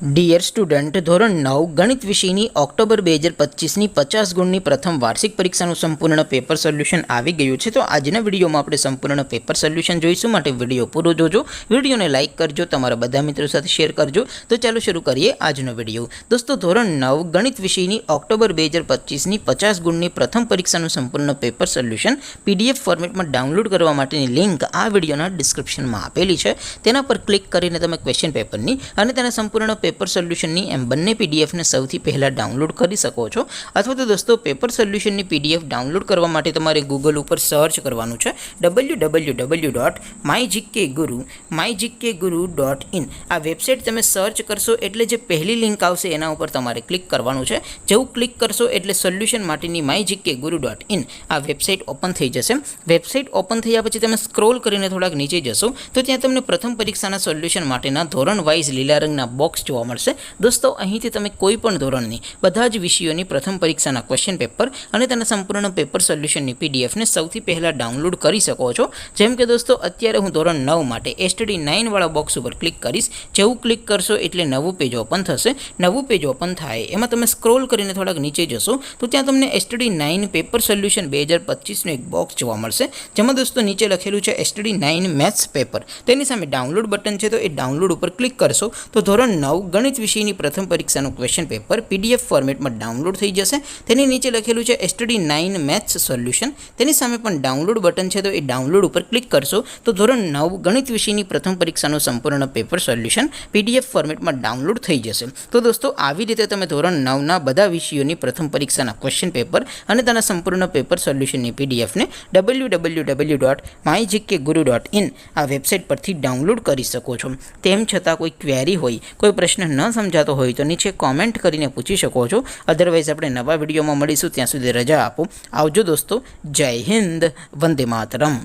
Dear student, ધોરણ 9 ગણિત વિષયની ઓક્ટોબર 2025ની 50 ગુણની પ્રથમ વાર્ષિક પરીક્ષાનું સંપૂર્ણ પેપર સોલ્યુશન આવી ગયું છે. તો આજના વિડીયોમાં આપણે સંપૂર્ણ પેપર સોલ્યુશન જોઈશું. માટે વિડીયો પૂરો જોજો, વિડીયોને લાઇક કરજો, તમારા બધા મિત્રો સાથે શેર કરજો. તો ચાલો શરૂ કરીએ આજનો વિડીયો. દોસ્તો, ધોરણ 9 ગણિત વિષયની ઓક્ટોબર 2025ની 50 ગુણની પ્રથમ પરીક્ષાનું સંપૂર્ણ પેપર સોલ્યુશન PDF ફોર્મેટમાં ડાઉનલોડ કરવા માટેની લિંક આ વિડીયોના ડિસ્ક્રિપ્શનમાં આપેલી છે. તેના પર ક્લિક કરીને તમે ક્વેશ્ચન પેપરની અને તેના સંપૂર્ણ પેપર સોલ્યુશનની એમ બંને પીડીએફને સૌથી પહેલાં ડાઉનલોડ કરી શકો છો. અથવા તો દોસ્તો, પેપર સોલ્યુશનની PDF ડાઉનલોડ કરવા માટે તમારે ગૂગલ ઉપર સર્ચ કરવાનું છે www.mygkguru.in. આ વેબસાઇટ તમે સર્ચ કરશો એટલે જે પહેલી લિંક આવશે એના ઉપર તમારે ક્લિક કરવાનું છે. જેવું ક્લિક કરશો એટલે સોલ્યુશન માટેની mygkguru.in આ વેબસાઇટ ઓપન થઈ જશે. વેબસાઇટ ઓપન થયા પછી તમે સ્ક્રોલ કરીને થોડાક નીચે જશો તો ત્યાં તમને પ્રથમ પરીક્ષાના સોલ્યુશન માટેના ધોરણ વાઇઝ લીલા રંગના બોક્સ જોવા મળશે. દોસ્તો, અહીંથી તમે કોઈ પણ ધોરણની બધા જ વિષયોની પ્રથમ પરીક્ષાના ક્વેશ્ચન પેપર અને તેના સંપૂર્ણ પેપર સોલ્યુશનની PDFને સૌથી પહેલાં ડાઉનલોડ કરી શકો છો. જેમ કે દોસ્તો, અત્યારે હું ધોરણ 9 માટે STD 9 વાળા બોક્સ ઉપર ક્લિક કરીશ. જેવું ક્લિક કરશો એટલે નવું પેજ ઓપન થશે. નવું પેજ ઓપન થાય એમાં તમે સ્ક્રોલ કરીને થોડાક નીચે જશો તો ત્યાં તમને STD 9 પેપર સોલ્યુશન 2025નું એક બોક્સ જોવા મળશે. જેમાં દોસ્તો નીચે લખેલું છે STD 9 મેથ્સ પેપર. તેની સામે ડાઉનલોડ બટન છે, તો એ ડાઉનલોડ ઉપર ક્લિક કરશો તો ધોરણ 9 ગણિત વિષયની પ્રથમ પરીક્ષાનું ક્વેશ્ચન પેપર PDF ફોર્મેટમાં ડાઉનલોડ થઈ જશે. તેની નીચે લખેલું છે STD 9 મેથ્સ સોલ્યુશન. તેની સામે પણ ડાઉનલોડ બટન છે, તો એ ડાઉનલોડ ઉપર ક્લિક કરશો તો ધોરણ 9 ગણિત વિષયની પ્રથમ પરીક્ષાનું સંપૂર્ણ પેપર સોલ્યુશન PDF ફોર્મેટમાં ડાઉનલોડ થઈ જશે. તો દોસ્તો, આવી રીતે તમે ધોરણ 9ના બધા વિષયોની પ્રથમ પરીક્ષાના ક્વેશ્ચન પેપર અને તેના સંપૂર્ણ પેપર સોલ્યુશનની PDFને www.mygkguru.in આ વેબસાઇટ પરથી ડાઉનલોડ કરી શકો છો. તેમ છતાં કોઈ ક્વેરી હોય, કોઈ પ્રશ્ન ન સમજાતો હોય તો નીચે કોમેન્ટ કરીને પૂછી શકો છો. અધરવાઇઝ આપણે નવા વિડીયોમાં મળીશું. ત્યાં સુધી રજા આપો. આવજો દોસ્તો. જય હિન્દ. વંદે માતરમ.